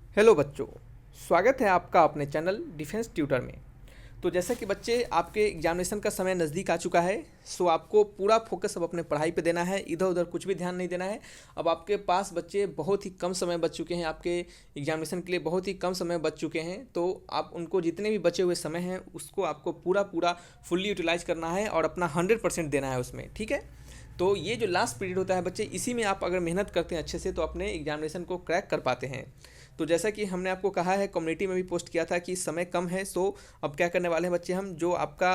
Hello बच्चों, स्वागत है आपका अपने चैनल डिफेंस ट्यूटर में। तो जैसा कि बच्चे आपके एग्जामिनेशन का समय नज़दीक आ चुका है, सो आपको पूरा फोकस अब अपने पढ़ाई पे देना है, इधर उधर कुछ भी ध्यान नहीं देना है। अब आपके पास बच्चे बहुत ही कम समय बच चुके हैं, आपके एग्जामिनेशन के लिए बहुत ही कम समय बच चुके हैं। तो आप उनको जितने भी बचे हुए समय हैं उसको आपको पूरा पूरा फुल्ली यूटिलाइज करना है और अपना 100% देना है उसमें, ठीक है। तो ये जो लास्ट पीरियड होता है बच्चे, इसी में आप अगर मेहनत करते हैं अच्छे से तो अपने एग्जामिनेशन को क्रैक कर पाते हैं। तो जैसा कि हमने आपको कहा है, कम्युनिटी में भी पोस्ट किया था कि समय कम है, सो अब क्या करने वाले हैं बच्चे, हम जो आपका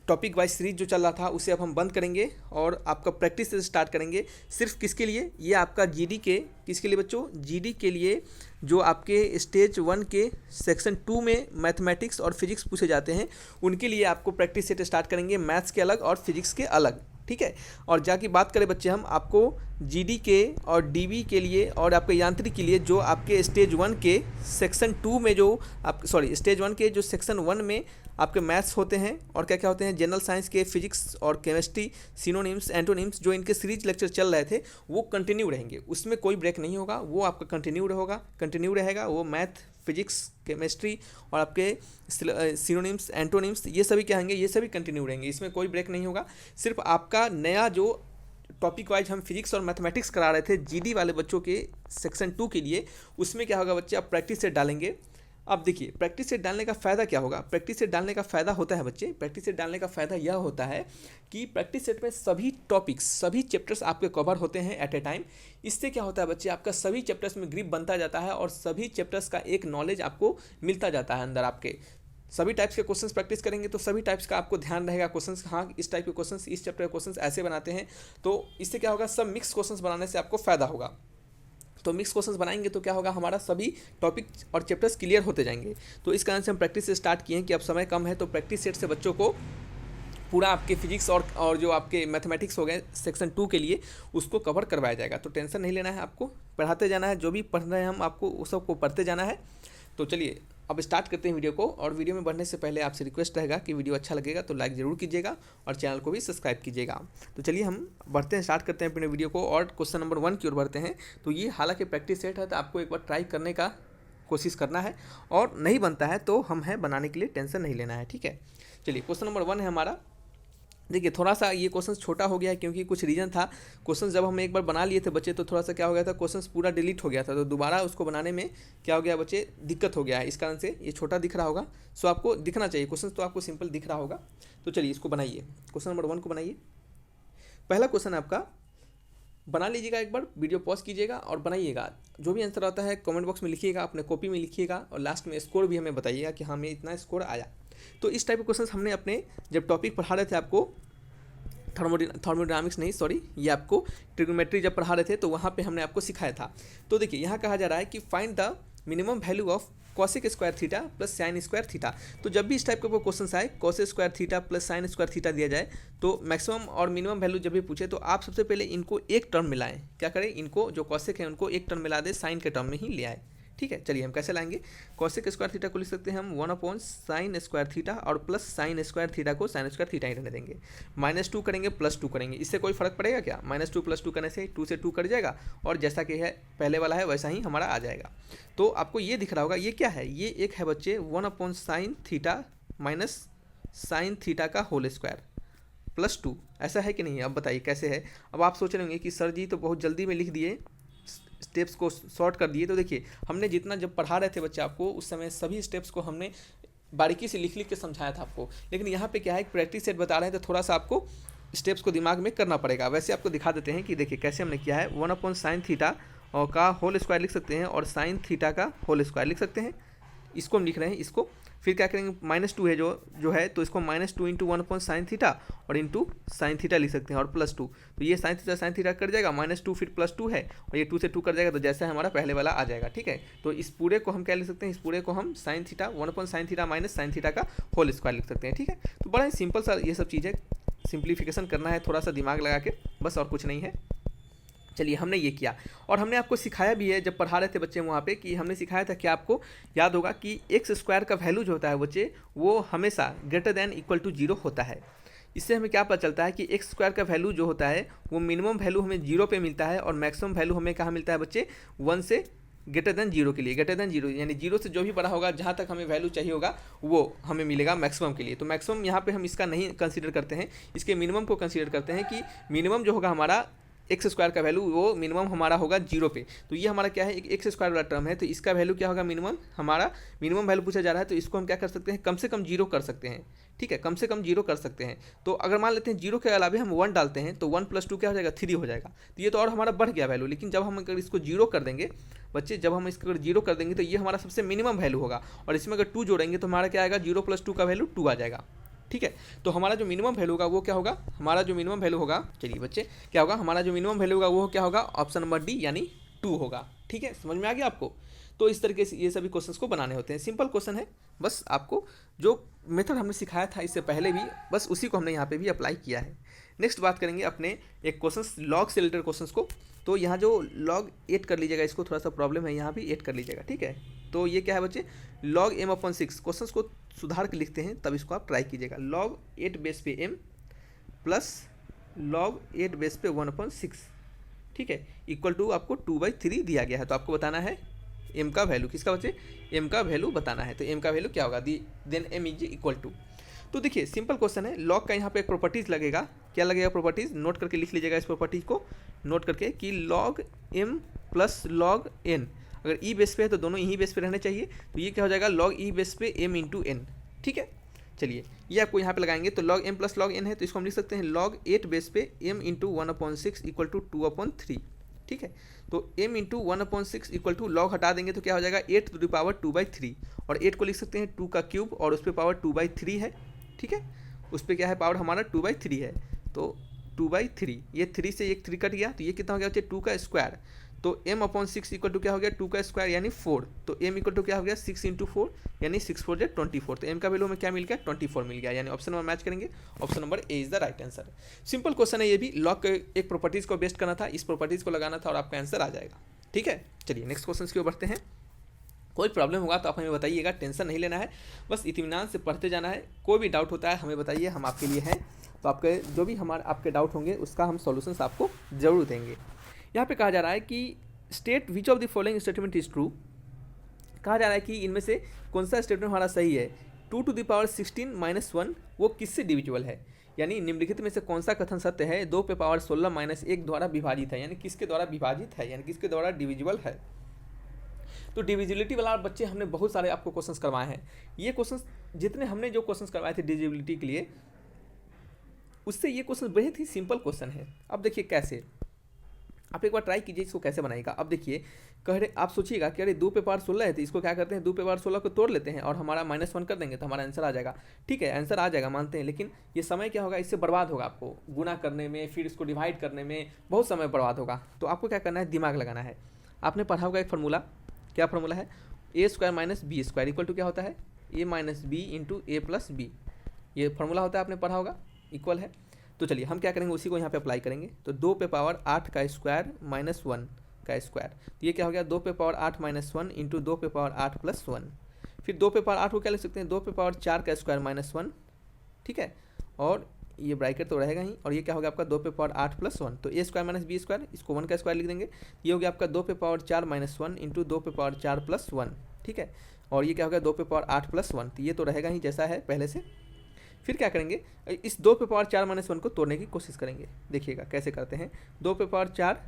टॉपिक वाइज सीरीज जो चल रहा था उसे अब हम बंद करेंगे और आपका प्रैक्टिस से स्टार्ट करेंगे। सिर्फ किसके लिए, ये आपका जीडी के, किसके लिए बच्चों, जीडी के लिए, जो आपके स्टेज 1 के सेक्शन 2 में मैथमेटिक्स और फिजिक्स पूछे जाते हैं उनके लिए आपको प्रैक्टिस सेट स्टार्ट करेंगे, मैथ्स के अलग और फिजिक्स के अलग, ठीक है। और जाके बात करें बच्चे, हम आपको जीडी के और डीबी के लिए और आपके यांत्रिक के लिए जो आपके स्टेज 1 के सेक्शन 2 में जो आप स्टेज 1 के जो सेक्शन 1 में आपके मैथ्स होते हैं और क्या क्या होते हैं, जनरल साइंस के फिजिक्स और केमिस्ट्री, सिनोनिम्स एंटोनिम्स, जो इनके सीरीज लेक्चर चल रहे थे वो कंटिन्यू रहेंगे, उसमें कोई ब्रेक नहीं होगा, वो आपका कंटिन्यू रहेगा। वो मैथ, फिजिक्स, केमिस्ट्री और आपके सिनोनिम्स एंटोनिम्स ये सभी क्या होंगे, ये सभी कंटिन्यू रहेंगे, इसमें कोई ब्रेक नहीं होगा। सिर्फ आपका नया जो टॉपिक वाइज हम फिजिक्स और मैथमेटिक्स करा रहे थे जीडी वाले बच्चों के सेक्शन 2 के लिए, उसमें क्या होगा बच्चे, आप प्रैक्टिस सेट डालेंगे। अब देखिए, प्रैक्टिस सेट डालने का फ़ायदा क्या होगा, प्रैक्टिस सेट डालने का फ़ायदा होता है बच्चे, प्रैक्टिस सेट डालने का फ़ायदा यह होता है कि प्रैक्टिस सेट में सभी टॉपिक्स, सभी चैप्टर्स आपके कवर होते हैं एट ए टाइम। इससे क्या होता है बच्चे, आपका सभी चैप्टर्स में ग्रिप बनता जाता है और सभी चैप्टर्स का एक नॉलेज आपको मिलता जाता है अंदर आपके। सभी टाइप्स के क्वेश्चंस प्रैक्टिस करेंगे तो सभी टाइप्स का आपको ध्यान रहेगा, क्वेश्चंस, हाँ इस टाइप के क्वेश्चंस, इस चैप्टर के क्वेश्चंस ऐसे बनाते हैं। तो इससे क्या होगा, सब मिक्स क्वेश्चंस बनाने से आपको फ़ायदा होगा। तो मिक्स क्वेश्चंस बनाएंगे तो क्या होगा, हमारा सभी टॉपिक और चैप्टर्स क्लियर होते जाएंगे। तो इस कारण से हम प्रैक्टिस से स्टार्ट किए हैं कि अब समय कम है तो प्रैक्टिस सेट से बच्चों को पूरा आपके फिजिक्स और जो आपके मैथमेटिक्स हो गए सेक्शन 2 के लिए उसको कवर करवाया जाएगा। तो टेंशन नहीं लेना है, आपको पढ़ाते जाना है, जो भी पढ़ रहे हैं हम आपको उस सबको पढ़ते जाना है। तो चलिए अब स्टार्ट करते हैं वीडियो को। और वीडियो में बढ़ने से पहले आपसे रिक्वेस्ट रहेगा कि वीडियो अच्छा लगेगा तो लाइक ज़रूर कीजिएगा और चैनल को भी सब्सक्राइब कीजिएगा। तो चलिए हम बढ़ते हैं, स्टार्ट करते हैं अपने वीडियो को और क्वेश्चन नंबर 1 की ओर बढ़ते हैं। तो ये हालांकि प्रैक्टिस सेट है तो आपको एक बार ट्राई करने का कोशिश करना है और नहीं बनता है तो हम हैं बनाने के लिए, टेंशन नहीं लेना है, ठीक है। चलिए क्वेश्चन नंबर 1 है हमारा। देखिए थोड़ा सा ये क्वेश्चन छोटा हो गया है क्योंकि कुछ रीज़न था। क्वेश्चन जब हम एक बार बना लिए थे बच्चे तो थोड़ा सा क्या हो गया था, क्वेश्चन पूरा डिलीट हो गया था, तो दोबारा उसको बनाने में क्या हो गया बच्चे, दिक्कत हो गया है। इस कारण से ये छोटा दिख रहा होगा। सो आपको दिखना चाहिए क्वेश्चन, तो आपको सिंपल दिख रहा होगा। तो चलिए इसको बनाइए, क्वेश्चन नंबर 1 को बनाइए। पहला क्वेश्चन आपका बना लीजिएगा, एक बार वीडियो पॉज कीजिएगा और बनाइएगा। जो भी आंसर आता है कमेंट बॉक्स में लिखिएगा, अपने कॉपी में लिखिएगा और लास्ट में स्कोर भी हमें बताइएगा कि हमें इतना स्कोर आया। तो इस टाइप के क्वेश्चन हमने अपने जब टॉपिक पढ़ा रहे थे आपको, थर्मोडायनामिक्स नहीं सॉरी, ये आपको ट्रिग्नोमेट्री जब पढ़ा रहे थे तो वहाँ पे हमने आपको सिखाया था। तो देखिए यहाँ कहा जा रहा है कि find the minimum value of cosec square theta plus sine square theta. तो जब भी इस टाइप के क्वेश्चन आए, cosec square theta plus sine square theta दिया जाए तो मैक्सिमम और मिनिमम वैल्यू जब भी पूछे तो आप सबसे पहले इनको एक टर्म मिलाएं। क्या करें, इनको जो कॉसेक है उनको एक टर्म मिला दे, साइन के टर्म में ही ले आए, ठीक है। चलिए हम कैसे लाएंगे, कॉसेक स्क्वायर थीटा को लिख सकते हैं हम 1/sin स्क्वायर थीटा और प्लस साइन स्क्वायर थीटा को साइन स्क्वायर थीटा ही रहने देंगे। -2 करेंगे +2 करेंगे, इससे कोई फर्क पड़ेगा क्या, -2 + 2 करने से 2 से 2 कट जाएगा और जैसा कि है पहले वाला है वैसा ही हमारा आ जाएगा। तो आपको ये दिख रहा होगा, ये क्या है, ये एक है बच्चे 1/sin theta minus sine theta का होल स्क्वायर +2, ऐसा है कि नहीं, अब बताइए कैसे है। अब आप सोच रहे होंगे कि सर जी तो बहुत जल्दी में लिख दिए, स्टेप्स को शॉर्ट कर दिए। तो देखिए हमने जितना जब पढ़ा रहे थे बच्चे आपको उस समय सभी स्टेप्स को हमने बारीकी से लिख लिख के समझाया था आपको, लेकिन यहाँ पे क्या है, प्रैक्टिस सेट बता रहे हैं तो थोड़ा सा आपको स्टेप्स को दिमाग में करना पड़ेगा। वैसे आपको दिखा देते हैं कि देखिए कैसे हमने किया है। 1/sin थीटा और का होल स्क्वायर लिख सकते हैं और साइन थीटा का होल स्क्वायर लिख सकते हैं, इसको हम लिख रहे हैं। इसको फिर क्या करेंगे, -2 है जो है तो इसको -2 × 1/sin थीटा और इंटू साइन थीटा लिख सकते हैं और +2। तो ये साइन थीटा कट जाएगा, -2 फिर +2 है और ये 2 से 2 कट जाएगा तो जैसा हमारा पहले वाला आ जाएगा, ठीक है। तो इस पूरे को हम क्या लिख सकते हैं, इस पूरे को हम sine theta 1/sin theta minus sine theta का होल स्क्वायर लिख सकते हैं, ठीक है। तो बड़ा ही सिंपल सा ये सब चीज़ें, सिंप्लीफिकेशन करना है थोड़ा सा दिमाग लगा के, बस और कुछ नहीं है। चलिए हमने ये किया और हमने आपको सिखाया भी है जब पढ़ा रहे थे बच्चे वहाँ पे, कि हमने सिखाया था कि आपको याद होगा कि एक्स स्क्वायर का वैल्यू जो होता है बच्चे वो हमेशा >= 0 होता है। इससे हमें क्या पता चलता है कि एक्स स्क्वायर का वैल्यू जो होता है वो मिनिमम वैल्यू हमें 0 पे मिलता है और मैक्सिमम वैल्यू हमें कहाँ मिलता है बच्चे, 1 से ग्रेटर देन जीरो के लिए, ग्रेटर देन जीरो यानी जीरो से जो भी बड़ा होगा, जहाँ तक हमें वैल्यू चाहिए होगा वो हमें मिलेगा मैक्सिमम के लिए। तो मैक्सिमम यहाँ पे हम इसका नहीं कंसीडर करते हैं, इसके मिनिमम को कंसीडर करते हैं कि मिनिमम जो होगा हमारा एक्स स्क्वायर का वैल्यू वो मिनिमम हमारा होगा जीरो पे। तो ये हमारा क्या है, एक एक्स स्क्वायर वाला टर्म है, तो इसका वैल्यू क्या होगा मिनिमम, हमारा मिनिमम वैल्यू पूछा जा रहा है, तो इसको हम क्या कर सकते हैं, कम से कम जीरो कर सकते हैं। ठीक है, कम से कम जीरो कर सकते हैं। तो अगर मान लेते हैं जीरो के अलावा हम 1 डालते हैं तो 1 + 2 क्या हो जाएगा, 3 हो जाएगा। तो ये तो और हमारा बढ़ गया वैल्यू। लेकिन जब हम अगर इसको जीरो कर देंगे बच्चे, जब हम इसको अगर जीरो कर देंगे तो ये हमारा सबसे मिनिमम वैल्यू होगा, और इसमें अगर 2 जोड़ेंगे तो हमारा क्या आएगा, 0 + 2 का वैल्यू 2 आ जाएगा। ठीक है, तो हमारा जो मिनिमम वैल्यू होगा वो क्या होगा, हमारा जो मिनिमम वैल्यू होगा, चलिए बच्चे क्या होगा, हमारा जो मिनिमम वैल्यू होगा वो क्या होगा, ऑप्शन नंबर डी यानी 2 होगा। ठीक है, समझ में आ गया आपको। तो इस तरीके से ये सभी क्वेश्चंस को बनाने होते हैं। सिंपल क्वेश्चन है, बस आपको जो मेथड हमने सिखाया था इससे पहले भी, बस उसी को हमने यहाँ पे भी अप्लाई किया है। नेक्स्ट बात करेंगे अपने एक क्वेश्चन लॉग से रिलेटेड क्वेश्चंस को। तो यहाँ जो लॉग 8 कर लीजिएगा, इसको थोड़ा सा प्रॉब्लम है, यहाँ भी 8 कर लीजिएगा। ठीक है, तो ये क्या है बच्चे, log m/6 क्वेश्चंस को सुधार के लिखते हैं, तब इसको आप ट्राई कीजिएगा। log 8 बेस पे m प्लस log 8 बेस पे 1/6, ठीक है, इक्वल टू आपको 2/3 दिया गया है। तो आपको बताना है m का वैल्यू, किसका बच्चे, m का वैल्यू बताना है। तो m का वैल्यू क्या होगा, then m is equal to, तो देखिए सिंपल क्वेश्चन है। लॉग का यहाँ पे एक प्रॉपर्टीज़ लगेगा, क्या लगेगा प्रॉपर्टीज़, नोट करके लिख लीजिएगा इस प्रॉपर्टीज़ को, नोट करके कि log m plus log n, अगर ई बेस पे है तो दोनों यही बेस पे रहने चाहिए। तो ये क्या हो जाएगा, log ई बेस पे m इंटू एन। ठीक है, चलिए ये आपको यहाँ पे लगाएंगे, तो log m plus log n है, तो इसको हम लिख सकते हैं log 8 बेस पे m इंटू 1/6 इक्वल टू 2/3। ठीक है, तो m into 1/6 equal to log हटा देंगे तो क्या हो जाएगा 8 टू द पावर 2/3, और 8 को लिख सकते हैं 2 का क्यूब और उस पर पावर 2/3 है। ठीक है, उस पर क्या है पावर हमारा 2/3 है, तो 2/3, ये 3 से एक 3 कट गया, तो ये कितना हो गया बच्चे 2 का स्क्वायर। तो m/6 इक्वल टू क्या हो गया 2 का स्क्वायर यानी 4, तो m इक्वल टू क्या हो गया 6 इंटू 4 यानी 6 4 जो 24। तो m का वैल्यू में क्या मिल गया 24 मिल गया, यानी ऑप्शन नंबर मैच करेंगे, option number A is the right answer. Simple question है ये भी, लॉग के एक प्रॉपर्टीज़ को बेस्ट करना था, इस प्रॉपर्टीज़ को लगाना था और आपका आंसर आ जाएगा। ठीक है, चलिए नेक्स्ट क्वेश्चन की ओर बढ़ते हैं। कोई प्रॉब्लम होगा तो आप हमें बताइएगा, टेंशन नहीं लेना है, बस इत्मीनान से पढ़ते जाना है। कोई भी डाउट होता है हमें बताइए, हम आपके लिए हैं। तो आपके जो भी आपके डाउट होंगे उसका हम सॉल्यूशंस आपको जरूर देंगे। यहाँ पे कहा जा रहा है कि state which of the following statement is true, कहा जा रहा है कि इनमें से कौन सा स्टेटमेंट हमारा सही है। 2 टू द पावर 16 माइनस 1 वो किससे डिविजिबल है, यानी निम्नलिखित में से कौन सा कथन सत्य है, 2 पे पावर 16 माइनस 1 द्वारा विभाजित है, यानी किसके द्वारा विभाजित है, यानी किसके द्वारा डिविजिबल है। तो डिविजिबिलिटी वाला बच्चे हमने बहुत सारे आपको क्वेश्चंस करवाए हैं। ये क्वेश्चंस जितने हमने जो क्वेश्चंस करवाए थे डिविजिबिलिटी के लिए, उससे ये क्वेश्चन बहुत ही सिंपल क्वेश्चन है। अब देखिए कैसे, आप एक बार ट्राई कीजिए इसको कैसे बनाएगा। अब देखिए कह रहे, आप सोचिएगा कि अरे 2 पे पावर 16 है, तो इसको क्या करते हैं 2 पे पावर 16 को तोड़ लेते हैं और हमारा -1 कर देंगे तो हमारा आंसर आ जाएगा। ठीक है, आंसर आ जाएगा मानते हैं, लेकिन ये समय क्या होगा, इससे बर्बाद होगा, आपको गुना करने में, फिर इसको डिवाइड करने में बहुत समय बर्बाद होगा। तो आपको क्या करना है, दिमाग लगाना है। आपने पढ़ा होगा एक फार्मूला, क्या फार्मूला है, a² minus b² equal to क्या होता है a minus B into A plus B, ये फार्मूला होता है, आपने पढ़ा होगा, इक्वल है। तो चलिए हम क्या करेंगे, उसी को यहाँ पे अप्लाई करेंगे। तो 2 पे पावर 8 का स्क्वायर माइनस 1 का स्क्वायर, तो ये क्या हो गया 2 पे पावर 8 माइनस 1 इंटू 2 पे पावर 8 प्लस 1। फिर 2 पे पावर 8 को क्या लिख सकते हैं 2 पे पावर 4 का स्क्वायर माइनस 1। ठीक है, और ये ब्रैकेट तो रहेगा ही, और ये क्या हो गया आपका 2 पे पावर 8 प्लस 1, तो a² माइनस b², इसको 1 का स्क्वायर लिख देंगे। ये हो गया आपका 2 पे पावर 4 माइनस 1 इंटू 2 पे पावर 4 प्लस 1। ठीक है, और ये क्या हो गया 2 पे पावर 8 प्लस 1, तो ये तो रहेगा ही जैसा है पहले से। फिर क्या करेंगे, इस 2 पे पावर 4 माइनस 1 को तोड़ने की कोशिश करेंगे। देखिएगा कैसे करते हैं, 2 पे पावर 4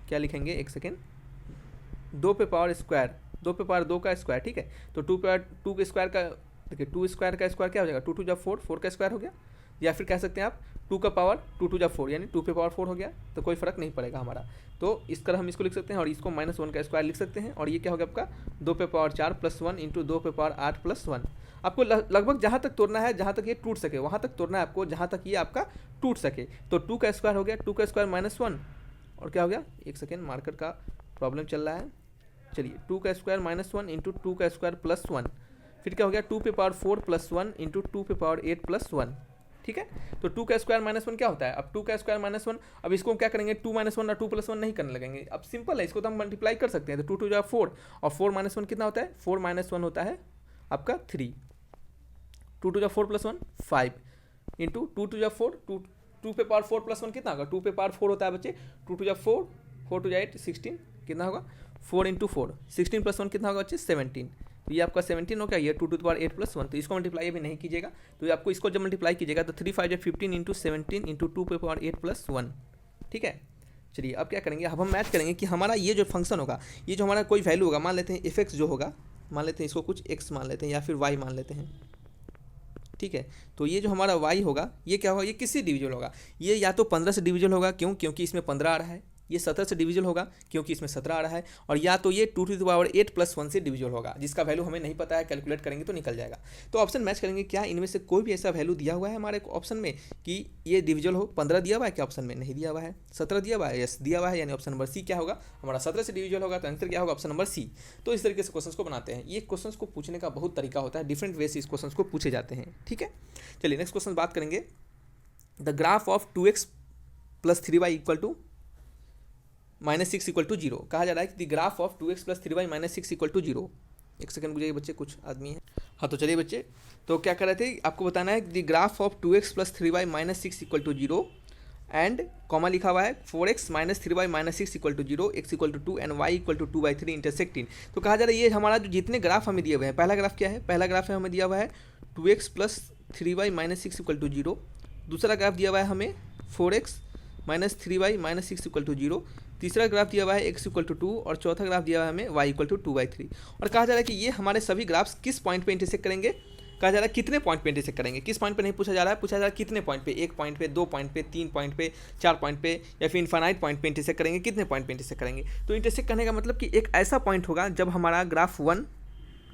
क्या लिखेंगे, एक सेकेंड, 2 पे पावर स्क्वायर, 2 पे पावर 2 का स्क्वायर। ठीक है, तो 2 पे 2 के स्क्वायर का, देखिए 2 स्क्वायर का स्क्वायर क्या हो जाएगा 2 2 4, 4 का स्क्वायर हो गया, या फिर कह सकते हैं आप 2 का पावर 2 2 4 यानी 2 पे पावर 4 हो गया, तो कोई फर्क नहीं पड़ेगा हमारा। तो इस तरह हम इसको लिख सकते हैं, और इसको -1 का स्क्वायर लिख सकते हैं, और ये क्या हो गया आपका 2 पे पावर 4 प्लस 1 इंटू 2 पे पावर 8 प्लस 1। आपको लगभग जहाँ तक तोड़ना है, जहाँ तक ये टूट सके वहाँ तक तोड़ना है आपको, जहाँ तक ये आपका टूट सके। तो 2 का स्क्वायर हो गया 2 का स्क्वायर माइनस 1, और क्या हो गया, एक सेकेंड मार्कर का प्रॉब्लम चल रहा है, चलिए 2 का स्क्वायर माइनस 1 इंटू 2 का स्क्वायर प्लस 1। फिर क्या हो गया 2 पे पावर 4 प्लस 1 इंटू 2 पे पावर 8 प्लस 1। ठीक है, तो 2 का स्क्वायर माइनस 1 क्या होता है, अब 2 का स्क्वायर माइनस 1, अब इसको क्या करेंगे 2 -1 और 2 + 1 नहीं करने लगेंगे, अब सिंपल है, इसको तो हम मल्टीप्लाई कर सकते हैं। तो 2 2 जा 4, और 4 - 1 कितना होता है 4 - 1 होता है आपका 3, 2 2 जा 4 + 1 5 इंटू 2 2 जा 4, 2 पे पावर 4 + 1 कितना होगा 2 पे पावर 4 होता है बच्चे, 2 2 जा 4, 4 2 जा 8 16, कितना होगा 4 इंटू 4, 16 प्लस 1 कितना होगा बच्चे 17। तो ये आपका 17 हो गया, ये 2 टू द पावर 8 प्लस 1, तो इसको मल्टीप्लाई अभी नहीं कीजिएगा। तो आपको इसको जब मल्टीप्लाई कीजिएगा तो 3 5 15 इंटू 17 इंटू 2 पे पावर 8 प्लस 1। ठीक है, चलिए अब क्या करेंगे, अब हम मैच करेंगे कि हमारा ये जो फंक्शन होगा, ये जो हमारा कोई वैल्यू होगा, मान लेते हैं एफ एक्स जो होगा, मान लेते हैं इसको कुछ एक्स मान लेते हैं या फिर वाई मान लेते हैं। ठीक है, तो ये जो हमारा वाई होगा ये क्या होगा, ये किससे डिविजल होगा, ये या तो 15 से डिविजल होगा, क्योंकि इसमें 15 आ रहा है, ये 17 से डिविजल होगा क्योंकि इसमें 17 आ रहा है, और या तो ये 2 टू द पावर 8 प्लस 1 से डिविजल होगा, जिसका वैल्यू हमें नहीं पता है, कैलकुलेट करेंगे तो निकल जाएगा। तो ऑप्शन मैच करेंगे, क्या इनमें से कोई भी ऐसा वैल्यू दिया हुआ है हमारे ऑप्शन में कि ये डिविजल हो। 15 दिया हुआ है क्या ऑप्शन में, नहीं दिया हुआ है। 17 दिया हुआ है, यस दिया हुआ है, यानी ऑप्शन नंबर सी क्या होगा हमारा 17 से डिविजल होगा, तो आंसर क्या होगा ऑप्शन नंबर सी। तो इस तरीके से क्वेश्चन को बनाते हैं। ये क्वेश्चन को पूछने का बहुत तरीका होता है, डिफरेंट वे से इस क्वेश्चन को पूछे जाते हैं। ठीक है, चलिए नेक्स्ट क्वेश्चन बात करेंगे। The graph of 2x plus 3y equal to -6 equal to 0 कहा जा रहा है कि the graph of 2x plus 3y -6 equal to 0। एक सेकंड बुझाइए बच्चे, कुछ आदमी है। हाँ तो चलिए बच्चे, तो क्या कर रहे थे, आपको बताना है the graph of 2x plus 3y -6 equal to 0 and comma लिखा हुआ है 4x minus 3y -6 equal to 0, x equal to 2 and y equal to 2/3 intersecting. तो कहा जा रहा है ये हमारा जो जितने ग्राफ हमें दिए हुए हैं, पहला ग्राफ क्या है, पहला ग्राफ है हमें दिया हुआ है 2x plus 3y -6 equal to 0, दूसरा ग्राफ दिया हुआ है हमें 4x minus 3y -6 equal to 0, तीसरा ग्राफ दिया हुआ है x इक्वल टू 2 और चौथा ग्राफ दिया हुआ है हमें y इक्वल टू 2/3। और कहा जा रहा है कि ये हमारे सभी ग्राफ्स किस पॉइंट पे इंटरसेक्ट करेंगे, कहा जा रहा है कितने पॉइंट पे इंटरसेक्ट करेंगे, किस पॉइंट पे नहीं पूछा जा रहा है, पूछा जा रहा है कितने पॉइंट पे, 1 पॉइंट पे, 2 पॉइंट पे, 3 पॉइंट पे, 4 पॉइंट पे, या फिर इनफाइनाइट पॉइंट पे इंटरसेक्ट करेंगे, कितने पॉइंट पे इंटरसेक्ट करेंगे। तो इंटरसेक्ट करने का मतलब कि एक ऐसा पॉइंट होगा जब हमारा ग्राफ 1,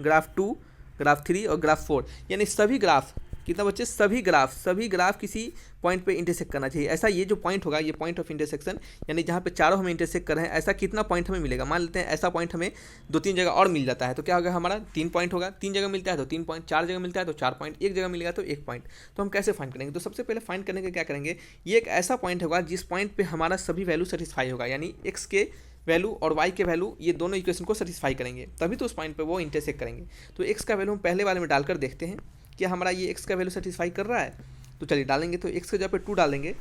ग्राफ 2, ग्राफ 3 और ग्राफ 4, यानी सभी ग्राफ, कितना बच्चे, सभी ग्राफ किसी पॉइंट पे इंटरसेक्ट करना चाहिए। ऐसा ये जो पॉइंट होगा, ये पॉइंट ऑफ इंटरसेक्शन, यानी जहाँ पे चारों हमें इंटरसेक्ट कर रहे हैं, ऐसा कितना पॉइंट हमें मिलेगा। मान लेते हैं ऐसा पॉइंट हमें 2-3 जगह और मिल जाता है, तो क्या होगा हमारा 3 पॉइंट होगा, 3 जगह मिलता है तो 3 पॉइंट, 4 जगह मिलता है तो 4 पॉइंट, 1 जगह मिलेगा तो 1 पॉइंट। तो हम कैसे फाइंड करेंगे, तो सबसे पहले फाइंड करने के क्या करेंगे, ये एक ऐसा पॉइंट होगा जिस पॉइंट पर हमारा सभी वैल्यू सेटिस्फाई होगा, यानी एक्स के वैल्यू और y के वैल्यू ये दोनों इक्वेशन को सेटिस्फाई करेंगे, तभी तो उस पॉइंट पे वो इंटरसेक्ट करेंगे। तो x का वैल्यू हम पहले वाले में डालकर देखते हैं कि हमारा ये x का वैल्यू सेटिस्फाई कर रहा है। तो चलिए डालेंगे, तो x के जगह पे 2 डालेंगे,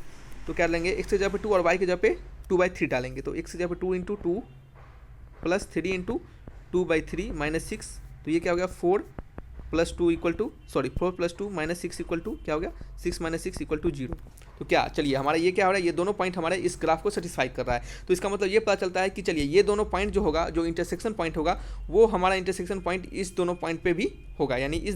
तो क्या लेंगे, x के जगह पे 2 और y के जगह पे 2/3 डालेंगे। तो x की जगह पे 2 इंटू 2 प्लस 3 इंटू 2/3 -6, तो ये क्या हो गया 4 plus 2 equal to 4 plus 2 -6 equal to क्या हो गया 6 - 6 इक्वल टू 0। तो क्या, चलिए हमारा ये क्या हो रहा है, ये दोनों पॉइंट हमारे इस ग्राफ को सेटिस्फाई कर रहा है। तो इसका मतलब ये पता चलता है कि चलिए ये दोनों पॉइंट जो होगा, जो इंटरसेक्शन पॉइंट होगा, वो हमारा इंटरसेक्शन पॉइंट इस दोनों पॉइंट पे भी होगा, यानी ये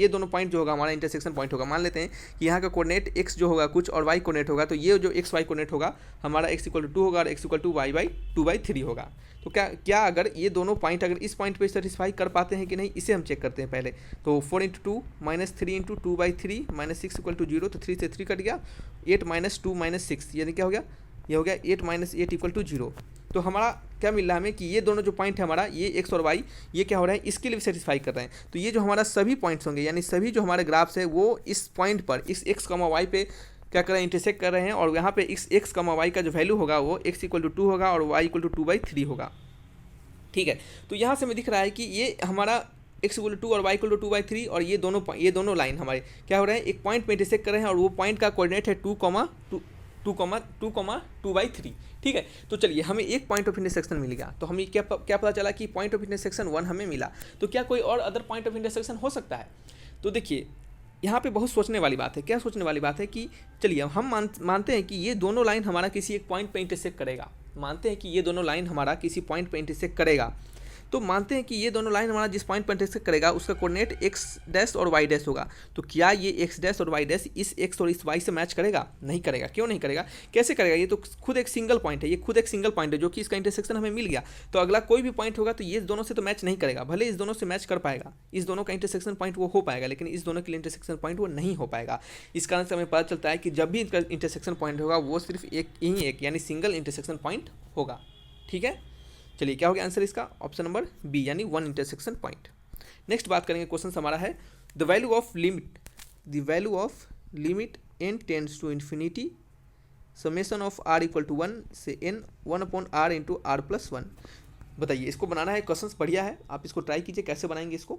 दोनों पॉइंट जो होगा हमारा इंटरसेक्शन पॉइंट होगा। मान लेते हैं कि यहाँ का कोऑर्डिनेट x जो होगा कुछ और y कोऑर्डिनेट होगा, तो ये जो x y कोऑर्डिनेट होगा हमारा x इक्वल टू 2 होगा और x इक्वल टू y/2/3 होगा। तो क्या अगर ये दोनों पॉइंट अगर इस पॉइंट पे सेटिस्फाई कर पाते हैं कि नहीं, इसे हम चेक करते हैं पहले। तो 4 into 2 minus 3 into 2/3 -6 equal to 0, तो 3 से 3 कट गया, 8 - 2 - 6, यानी क्या हो गया, ये हो गया 8 - 8 इक्वल टू 0। तो हमारा क्या मिल रहा है हमें कि ये दोनों जो पॉइंट है हमारा, ये x और y, ये क्या हो रहा है, इसके लिए भी सेटिस्फाई कर रहे हैं। तो ये जो हमारा सभी पॉइंट्स होंगे, यानी सभी जो हमारे ग्राफ्स है वो इस पॉइंट पर, इस x, y पे क्या कर रहे हैं, इंटरसेक्ट कर रहे हैं। और यहाँ पे इस x, y का जो वैल्यू होगा वो x इक्वल टू 2 होगा और y इक्वल टू 2/3 होगा। ठीक है, तो यहाँ से हमें दिख रहा है कि ये हमारा x इक्वल टू 2 और y इक्वल टू 2/3, और ये दोनों लाइन हमारे क्या हो रहे हैं, एक पॉइंट पे इंटरसेक्ट कर रहे हैं, और वो पॉइंट का कोऑर्डिनेट है 2,2,2,3। ठीक है, तो चलिए हमें एक पॉइंट ऑफ इंटरसेक्शन मिल गया। तो हमें क्या पता चला कि पॉइंट ऑफ इंटरसेक्शन 1 हमें मिला। तो क्या कोई और अदर पॉइंट ऑफ इंटरसेक्शन हो सकता है। तो देखिए यहाँ पे बहुत सोचने वाली बात है। क्या सोचने वाली बात है कि चलिए हम मानते हैं कि ये दोनों लाइन हमारा किसी एक पॉइंट पे इंटरसेक्ट करेगा, मानते हैं कि ये दोनों लाइन हमारा किसी पॉइंट पे इंटरसेक्ट करेगा। तो मानते हैं कि ये दोनों लाइन हमारा जिस पॉइंट पर इंटरसेक्ट करेगा उसका कोऑर्डिनेट x डैश और y डैश होगा। तो क्या ये x डैश और y डैश इस x और इस y से मैच करेगा, नहीं करेगा। क्यों नहीं करेगा, कैसे करेगा, ये तो खुद एक सिंगल पॉइंट है, ये खुद एक सिंगल पॉइंट है जो कि इसका इंटरसेक्शन हमें मिल गया। तो अगला कोई भी पॉइंट होगा तो ये दोनों से तो मैच नहीं करेगा, भले इस दोनों से मैच कर पाएगा, इस दोनों का इंटरसेक्शन पॉइंट वो हो पाएगा, लेकिन इस दोनों के लिए इंटरसेक्शन पॉइंट वो नहीं हो पाएगा। इस कारण से हमें पता चलता है कि जब भी इनका इंटरसेक्शन पॉइंट होगा वो सिर्फ एक यानी सिंगल इंटरसेक्शन पॉइंट होगा। ठीक है, चलिए क्या हो गया आंसर इसका, ऑप्शन नंबर बी, यानी 1 इंटरसेक्शन पॉइंट। नेक्स्ट बात करेंगे, क्वेश्चन हमारा है the value of limit n tends to infinity summation of r equal to 1 से n 1/r into r plus 1। बताइए, इसको बनाना है, क्वेश्चन बढ़िया है, आप इसको ट्राई कीजिए कैसे बनाएंगे इसको।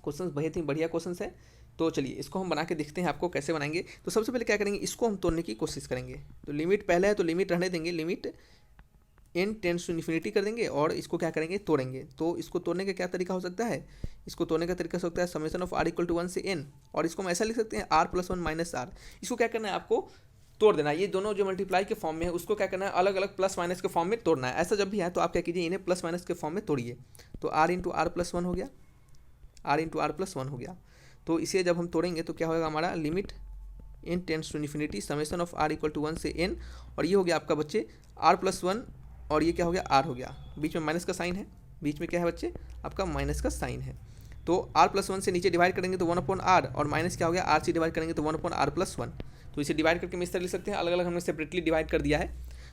क्वेश्चन बहुत ही बढ़िया क्वेश्चन है। तो चलिए इसको हम बना के देखते हैं आपको कैसे बनाएंगे। तो सबसे पहले क्या करेंगे, इसको हम तोड़ने की कोशिश करेंगे। तो लिमिट पहले है तो लिमिट रहने देंगे, limit n tends to infinity कर देंगे और इसको क्या करेंगे, तोड़ेंगे। तो इसको तोड़ने का क्या तरीका हो सकता है, इसको तोड़ने का तरीका हो सकता है summation of r equal to 1 से n, और इसको हम ऐसा लिख सकते हैं r प्लस 1 माइनस r। इसको क्या करना है, आपको तोड़ देना है। ये दोनों जो मल्टीप्लाई के फॉर्म में है उसको क्या करना है, अलग अलग प्लस माइनस के फॉर्म में तोड़ना है। ऐसा जब भी है तो आप क्या कीजिए, इन्हें प्लस माइनस के फॉर्म में तोड़िए। तो r इंटू आर प्लस 1 हो गया, r इंटू आर प्लस 1 हो गया। तो इसे जब हम तोड़ेंगे तो क्या होगा हमारा, limit n tends to infinity summation of r equal to 1 से n, और ये हो गया आपका बच्चे r प्लस 1, और ये क्या हो गया, r हो गया। बीच में माइनस का साइन है, बीच में क्या है बच्चे, आपका माइनस का साइन है। तो r प्लस 1 से नीचे डिवाइड करेंगे तो 1 अपॉन r, और माइनस क्या हो गया, r से डिवाइड करेंगे तो 1 अपॉन r प्लस 1। तो इसे डिवाइड करके हम इस तरह लिख सकते हैं, अलग अलग हमने सेपरेटली डिवाइड कर दिया है।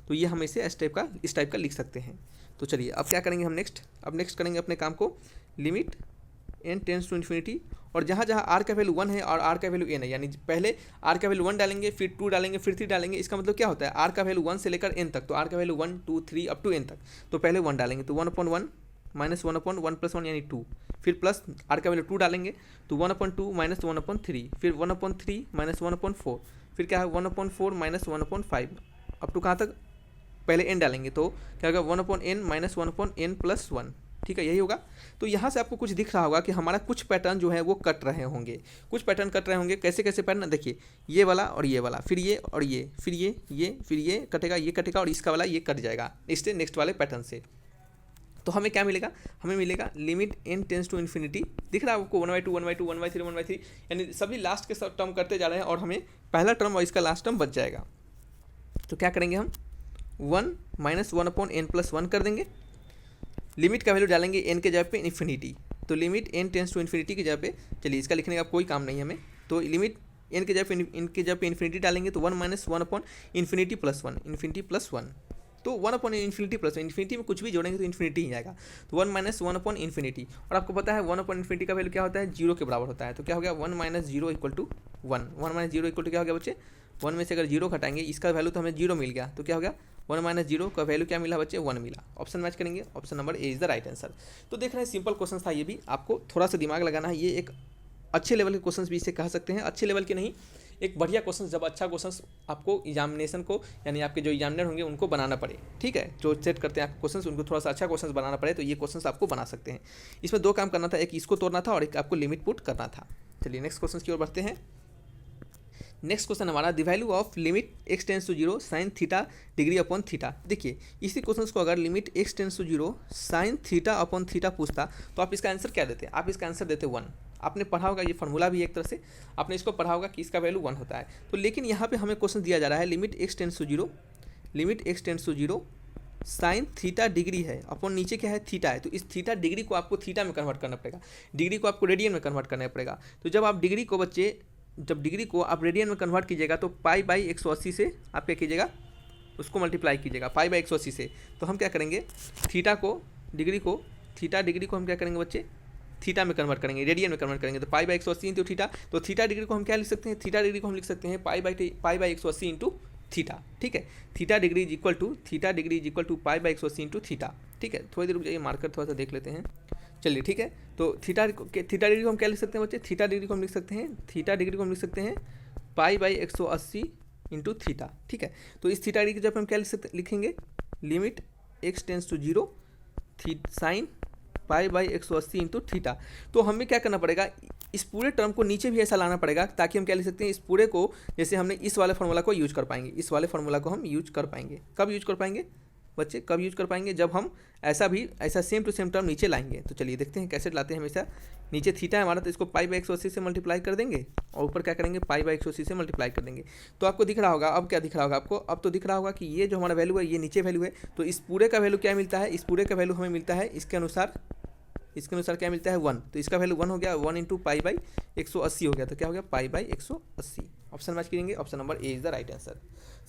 तो ये हम इसे इस टाइप का लिख सकते हैं। तो चलिए अब क्या करेंगे हम नेक्स्ट करेंगे अपने काम को, limit n tends to infinity, और जहाँ जहाँ r का वैल्यू 1 है और r का वैल्यू n है, यानी पहले r का वैल्यू 1 डालेंगे, फिर 2 डालेंगे, फिर 3 डालेंगे। इसका मतलब क्या होता है, r का वैल्यू 1 से लेकर n तक, तो r का वैल्यू 1 2 3 अप टू n तक, तो पहले 1 डालेंगे तो 1 अपॉन 1 माइनस 1 अपॉन 1 प्लस 1 यानी 2, फिर प्लस r का वैल्यू 2 डालेंगे तो 1 अपॉन 2 माइनस 1 अपॉन 3, फिर 1 अपॉन 3 माइनस 1 अपॉन 4, फिर क्या है 1 upon 4 minus 1 upon 5, up to कहाँ तक, पहले n डालेंगे तो क्या होगा 1 upon n minus 1 upon n plus 1। ठीक है, यही होगा। तो यहाँ से आपको कुछ दिख रहा होगा कि हमारा कुछ पैटर्न जो है वो कट रहे होंगे, कुछ पैटर्न कट रहे होंगे। कैसे कैसे पैटर्न, देखिए ये वाला और ये वाला, फिर ये और ये, फिर ये कटेगा, ये कटेगा, और इसका वाला ये कट जाएगा इससे नेक्स्ट वाले पैटर्न से। तो हमें क्या मिलेगा, हमें मिलेगा limit n tends to infinity. दिख रहा है आपको 1/2 1/2 1/3 1/3, यानी सभी लास्ट के सब टर्म करते जा रहे हैं और हमें पहला टर्म और इसका लास्ट टर्म बच जाएगा। तो क्या करेंगे हम, 1 माइनस 1 अपॉन n प्लस 1 कर देंगे, लिमिट का वैल्यू डालेंगे n के जगह पे इन्फिनिटी। तो limit n tends to infinity की जगह पे, चलिए इसका लिखने का कोई काम नहीं है हमें, तो लिमिट n के जगह पे इन्फिनिटी डालेंगे तो 1 minus 1 upon infinity plus 1, infinity plus 1। तो 1 अपॉन इन्फिनिटी प्लस 1, इन्फिनिटी में कुछ भी जोड़ेंगे तो इन्फिनिटी ही आएगा। तो 1 माइनस 1 अपॉन इन्फिनिटी, और आपको पता है 1 अपॉन इन्फिनिटी का वैल्यू क्या होता है, 0 के बराबर होता है। तो क्या हो गया 1 minus 0 equal to 1, 1 minus 0 equal to क्या हो गया बच्चे, 1 में से अगर 0 घटाएंगे, इसका वैल्यू तो हमें 0 मिल गया, तो क्या हो गया 1 माइनस 0 का वैल्यू क्या मिला बच्चे, 1 मिला। ऑप्शन मैच करेंगे, option number A is the right answer. तो देख रहे हैं सिंपल क्वेश्चन था ये भी, आपको थोड़ा सा दिमाग लगाना है। ये एक अच्छे लेवल के क्वेश्चन भी इसे कह सकते हैं, अच्छे लेवल के नहीं, एक बढ़िया क्वेश्चन, जब अच्छा क्वेश्चन आपको एग्जामिनेशन को, यानी आपके जो एग्जामिनर होंगे उनको बनाना पड़े। ठीक है, जो सेट करते हैं आप क्वेश्चन, उनको थोड़ा सा अच्छा क्वेश्चन बनाना पड़े, तो ये क्वेश्चन आपको बना सकते हैं। इसमें 2 काम करना था, एक इसको तोड़ना था और एक आपको लिमिट पुट करना था। चलिए नेक्स्ट क्वेश्चन की ओर बढ़ते हैं। नेक्स्ट क्वेश्चन हमारा, the value of limit x tends to 0 sine theta degree upon theta. देखिए इसी क्वेश्चन को अगर limit x tends to 0 sine theta upon theta पूछता तो आप इसका आंसर क्या देते, आप इसका आंसर देते 1। आपने पढ़ा होगा, ये फार्मूला भी एक तरह से आपने इसको पढ़ा होगा कि इसका वैल्यू 1 होता है। तो लेकिन यहाँ पे हमें क्वेश्चन दिया जा रहा है limit x tends to 0, limit x tends to 0 sine theta degree है अपॉन नीचे क्या है, थीटा है। तो इस थीटा डिग्री को आपको थीटा में कन्वर्ट करना पड़ेगा, डिग्री को आपको रेडियन में कन्वर्ट करना पड़ेगा। तो जब आप डिग्री को बच्चे, जब डिग्री को आप रेडियन में कन्वर्ट कीजिएगा तो पाई बाई 180 से आप क्या कीजिएगा, उसको मल्टीप्लाई कीजिएगा पाई बाई 180 से। तो हम क्या करेंगे, थीटा डिग्री को हम क्या करेंगे बच्चे, थीटा में कन्वर्ट करेंगे, रेडियन में कन्वर्ट करेंगे। तो पाई बाई 180 इंटू थीटा, तो थीटा डिग्री को हम क्या लिख सकते हैं, थीटा डिग्री को हम लिख सकते हैं पाई बाई 180 इंटू थीटा। ठीक है, theta degree is equal to pi by 180 into theta. ठीक है, थोड़ी देर रुक जाइए, मार्कर थोड़ा सा देख लेते हैं। चलिए ठीक है, तो थीटा डिग्री को हम क्या लिख सकते हैं बच्चे, थीटा डिग्री को हम लिख सकते हैं पाई बाई 180 इंटू थीटा। ठीक है, तो इस थीटा डिग्री की जब हम क्या लिखेंगे, limit x tends to 0 sine pi by 180 into theta. तो हमें क्या करना पड़ेगा, इस पूरे टर्म को नीचे भी ऐसा लाना पड़ेगा ताकि हम क्या लिख सकते हैं, इस पूरे को जैसे हमने इस वाले फार्मूला को यूज कर पाएंगे, इस वाले फार्मूला को हम यूज कर पाएंगे। कब यूज कर पाएंगे बच्चे, कब यूज कर पाएंगे, जब हम ऐसा सेम टू सेम टर्म नीचे लाएंगे। तो चलिए देखते हैं कैसे लाते हैं। हमेशा नीचे थीटा है हमारा, तो इसको पाई बाई 180 से मल्टीप्लाई कर देंगे और ऊपर क्या करेंगे, पाई बाई 180 से मल्टीप्लाई कर देंगे। तो आपको दिख रहा होगा, अब क्या दिख रहा होगा आपको, अब तो दिख रहा होगा कि ये जो हमारा वैल्यू है ये नीचे वैल्यू है, तो इस पूरे का वैल्यू क्या मिलता है, इस पूरे का वैल्यू हमें मिलता है इसके अनुसार क्या मिलता है 1। तो इसका वैल्यू 1 हो गया, 1 इंटू पाई बाई 180 हो गया, तो क्या हो गया पाई बाई 180। ऑप्शन मैच करेंगे, option number A is the right answer.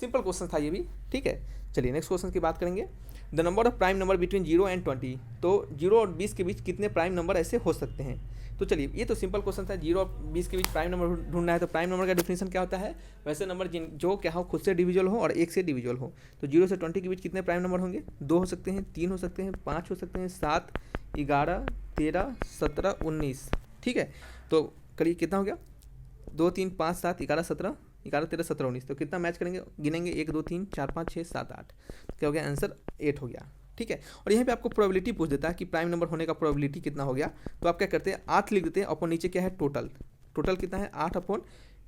Simple question था ये भी। ठीक है, चलिए नेक्स्ट क्वेश्चन की बात करेंगे। The number of prime number between 0 and 20, तो 0 और 20 के बीच कितने प्राइम नंबर ऐसे हो सकते हैं। तो चलिए ये तो सिंपल क्वेश्चन था, 0 और 20 के बीच प्राइम नंबर ढूंढना है। तो प्राइम नंबर का डेफिनेशन क्या होता है, वैसे नंबर जो क्या हो, खुद से डिविजुअल हो और 1 से डिविजुअल हो। तो 0 से 20 के बीच कितने प्राइम नंबर होंगे, 2 हो सकते हैं, 3 हो सकते हैं, 5 हो सकते हैं, 7, 11, 13, 17, 19। ठीक है, तो करिए कितना हो गया, 2, 3, 5, 7, 11, 17, 11 13 17 19, तो कितना मैच करेंगे, गिनेंगे 1 2 3 4 5 6 7 8, क्या हो गया आंसर 8 हो गया। ठीक है, और यहाँ पे आपको प्रोबेबिलिटी पूछ देता है कि प्राइम नंबर होने का प्रोबेबिलिटी कितना हो गया, तो आप क्या करते हैं 8 लिख देते हैं, अपॉन नीचे क्या है टोटल, टोटल कितना है 8 अपॉन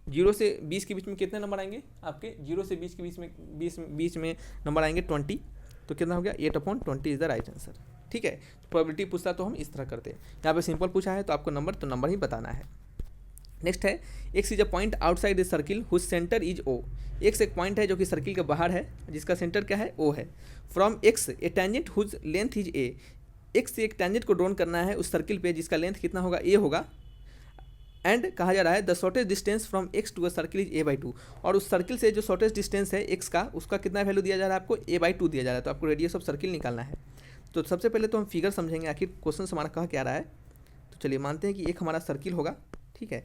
0 से 20 के बीच में कितने नंबर आएंगे आपके, 0 से 20 के बीच में नंबर आएंगे 20, तो कितना हो गया 8 upon 20 is the right answer. ठीक है, प्रोबेबिलिटी पूछता तो हम इस तरह करते हैं, यहाँ पे सिंपल पूछा है तो आपको नंबर ही बताना है। नेक्स्ट है x is a point outside the circle whose centre is O, x एक पॉइंट है जो कि सर्किल के बाहर है जिसका सेंटर क्या है ओ है। From x a tangent whose length is a, x से एक टेंजेंट को ड्रॉन करना है उस सर्किल पे जिसका लेंथ कितना होगा ए होगा, एंड कहा जा रहा है the shortest distance from x to a circle is a/2, और उस सर्किल से जो शॉर्टेस्ट डिस्टेंस है एक्स का उसका कितना वैल्यू दिया जा रहा है आपको a/2 दिया जा रहा है, तो आपको रेडियस ऑफ सर्किल निकालना है। तो सबसे पहले तो हम फिगर समझेंगे आखिर क्वेश्चन हमारा कहा क्या रहा है। तो चलिए मानते हैं कि एक हमारा सर्किल होगा, ठीक है,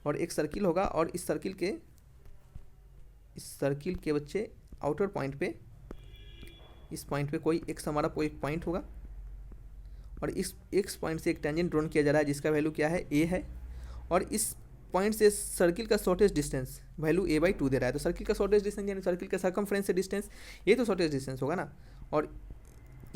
और एक सर्किल होगा, और इस सर्किल के बच्चे आउटर पॉइंट पे, इस पॉइंट पे कोई एक्स हमारा कोई पॉइंट होगा, और इस एक्स पॉइंट से एक टेंजेंट ड्रॉन किया जा रहा है जिसका वैल्यू क्या है ए है, और इस पॉइंट से सर्किल का शॉर्टेस्ट डिस्टेंस वैल्यू a/2 दे रहा है। तो सर्किल का शॉर्टेस्ट डिस्टेंस यानी सर्किल का सर्कमफ्रेंस से डिस्टेंस, ये तो शॉर्टेस्ट डिस्टेंस होगा ना, और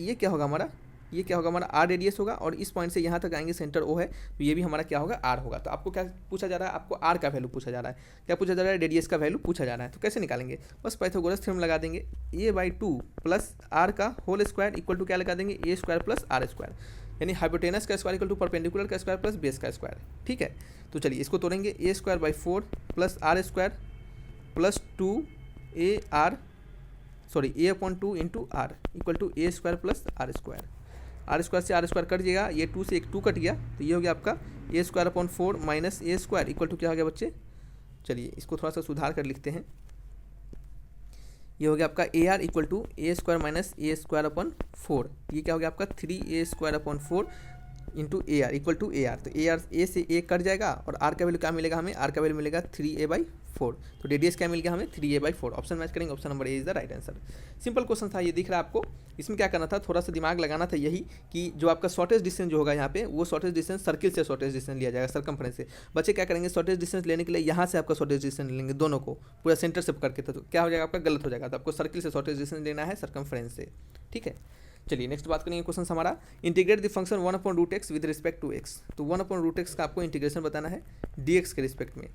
ये क्या होगा हमारा, ये क्या होगा हमारा आर रेडियस होगा, और इस पॉइंट से यहाँ तक आएंगे सेंटर ओ है, तो ये भी हमारा क्या होगा आर होगा। तो आपको क्या पूछा जा रहा है, आपको आर का वैल्यू पूछा जा रहा है, क्या पूछा जा रहा है रेडियस का वैल्यू पूछा जा रहा है। तो कैसे निकालेंगे, बस पाइथागोरस थ्योरम लगा देंगे, a/2 प्लस आर का होल स्क्वायर इक्वल टू क्या लगा देंगे a square plus r square, यानी हाइपोटेनस का स्क्वायर इक्वल टू परपेंडिकुलर का स्क्वायर प्लस बेस का स्क्वायर। ठीक है, तो चलिए इसको तोड़ेंगे, a²/4 plus r square plus 2a/2 into r equal to a² plus r square, r square से आर स्क्वायर कट जाएगा, ये 2 से एक 2 कट गया, तो ये हो गया आपका a² minus a² equal to क्या हो गया बच्चे, चलिए इसको थोड़ा सा सुधार कर लिखते हैं, ये हो गया आपका AR equal to a² minus a²/4, ये क्या हो गया आपका 3a²/4 into AR equal to AR, तो AR ए से ए कट जाएगा, और आर का वैल्यू क्या मिलेगा हमें, आर का वैल्यू मिलेगा 3a/4, तो रेडियस क्या मिल गया हमें 3a/4, ऑप्शन मैच करेंगे, option number A is the right answer. Simple question था, ये दिख रहा है आपको, इसमें क्या करना था, थोड़ा सा दिमाग लगाना था, यही कि जो आपका शॉर्टेस्ट डिस्टेंस जो होगा यहाँ पे, वो शॉर्टेस्ट डिस्टेंस सर्किल से शॉर्टेस्ट डिस्टेंस लिया जाएगा, सर्कमफ्रेंस से। बच्चे क्या करेंगे, शॉर्टेस्ट डिस्टेंस लेने के लिए यहाँ से आपका शॉर्टेस्ट डिस्टेंस लेंगे, दोनों को पूरा सेंटर से पकड़ के, तो क्या हो जाएगा आपका गलत हो जाएगा, तो आपको सर्किल से शॉर्टेस्ट डिस्टेंस लेना है सर्कमफ्रेंस से। ठीक है, चलिए नेक्स्ट बात करेंगे क्वेश्चन हमारा, integrate the function 1/√x with respect to x, तो 1/√x का आपको इंटीग्रेशन बताना है dx के रिस्पेक्ट में।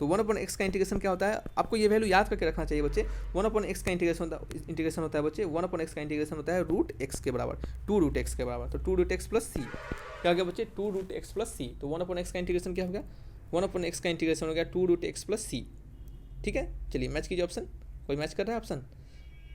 तो 1/x का इंटीग्रेशन क्या होता है, आपको ये वैल्यू याद करके रखना चाहिए बच्चे, 1/x का इंटीग्रेशन होता है बच्चे, 1/x का इंटीग्रेशन होता है √x के बराबर, 2√x के बराबर, तो 2√x प्लस c, क्या हो गया बच्चे 2√x प्लस c, तो 1/x का इंटीग्रेशन क्या हो गया, 1/x का इंटीग्रेशन हो गया 2√x प्लस c। ठीक है, चलिए मैच कीजिए ऑप्शन, कोई मैच कर रहा है ऑप्शन,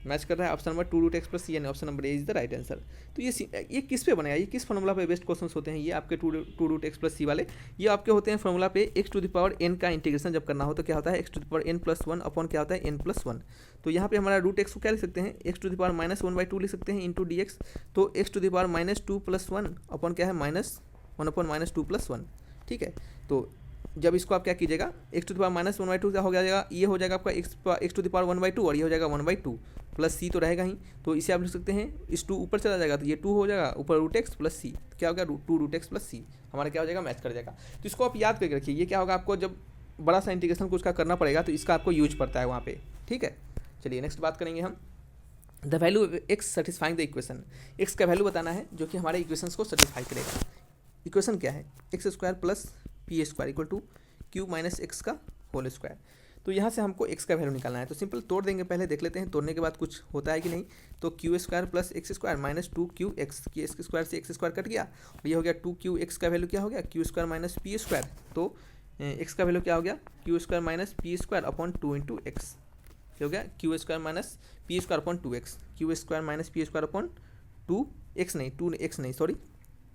मैच कर रहा है option number 2√x plus c, यानी option number A is the right answer. तो ये किस पे बनेगा, ये किस फॉर्मूला पे बेस्ट क्वेश्चन होते हैं, ये आपके 2√x प्लस c वाले, ये आपके होते हैं फॉर्मूला पे x⁴n का इंटीग्रेशन जब करना हो तो क्या होता है x⁴n+1 अपॉन क्या होता है n+1। तो यहाँ पे हमारा √x को क्या लिख सकते हैं, x⁻−1/2 लिख सकते हैं इंटू dx, तो x⁻−2+1 अपॉन क्या है -1/-2+1। ठीक है, तो जब इसको आप क्या कीजिएगा, x⁻−1/2 क्या हो जाएगा, ये हो जाएगा आपका x⁻1/2, और ये हो जाएगा 1/2 प्लस c तो रहेगा ही, तो इसे आप लिख सकते हैं, इस 2 ऊपर चला जाएगा तो ये 2 हो जाएगा, ऊपर √x प्लस c, क्या हो गया 2√x प्लस c, हमारा क्या हो जाएगा मैच कर जाएगा। तो इसको आप याद करके रखिए, ये क्या होगा आपको जब बड़ा सा इंटीग्रेशन कुछ का करना पड़ेगा तो इसका आपको यूज पड़ता है वहाँ पे। ठीक है, चलिए नेक्स्ट बात करेंगे हम, the value x satisfying the equation, x का वैल्यू बताना है जो कि हमारे इक्वेशंस को सेटिस्फाई करेगा। इक्वेशन क्या है, x² plus p² equal to q minus x का होल स्क्वायर। तो यहाँ से हमको x का वैल्यू निकालना है, तो सिंपल तोड़ देंगे, पहले देख लेते हैं तोड़ने के बाद कुछ होता है कि नहीं। तो q² plus x² minus 2qx, कि x² से x² कट गया, और ये हो गया 2qx का वैल्यू क्या हो गया q² माइनस p², तो x का वैल्यू क्या हो गया q² minus p² upon 2 into x, क्या हो गया q² minus p² upon 2x, q² minus p² upon 2x नहीं सॉरी,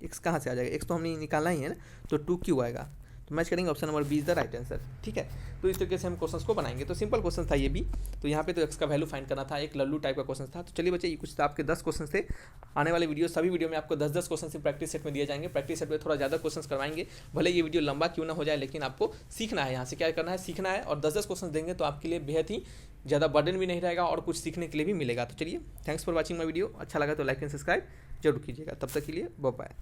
x कहाँ से आ जाएगा, x तो हमने निकालना ही है ना, तो 2q आएगा, तो मैच करेंगे option number B is the right answer. ठीक है, तो इस तरीके से हम क्वेश्चंस को बनाएंगे। तो सिंपल क्वेश्चन था ये भी, तो यहाँ पे तो x का वैल्यू फाइंड करना था, एक लल्लू टाइप का क्वेश्चन था। तो चलिए बच्चे, ये कुछ आपके 10 क्वेश्चन थे, आने वाले वीडियो सभी वीडियो में आपको 10-10 क्वेश्चन से प्रैक्टिस सेट में दिए जाएंगे, प्रैक्टिस सेट में थोड़ा ज़्यादा क्वेश्चन करवाएंगे, भले ये वीडियो लंबा क्यों ना हो जाए, लेकिन आपको सीखना है, यहाँ से क्या करना है सीखना है, और 10-10 क्वेश्चन देंगे तो आपके लिए बेहद ही ज़्यादा बर्डन भी नहीं रहेगा और कुछ सीखने के लिए भी मिलेगा। तो चलिए, thanks for watching my video, अच्छा लगा तो लाइक एंड सब्सक्राइब जरूर कीजिएगा, तब तक के लिए बाय बाय।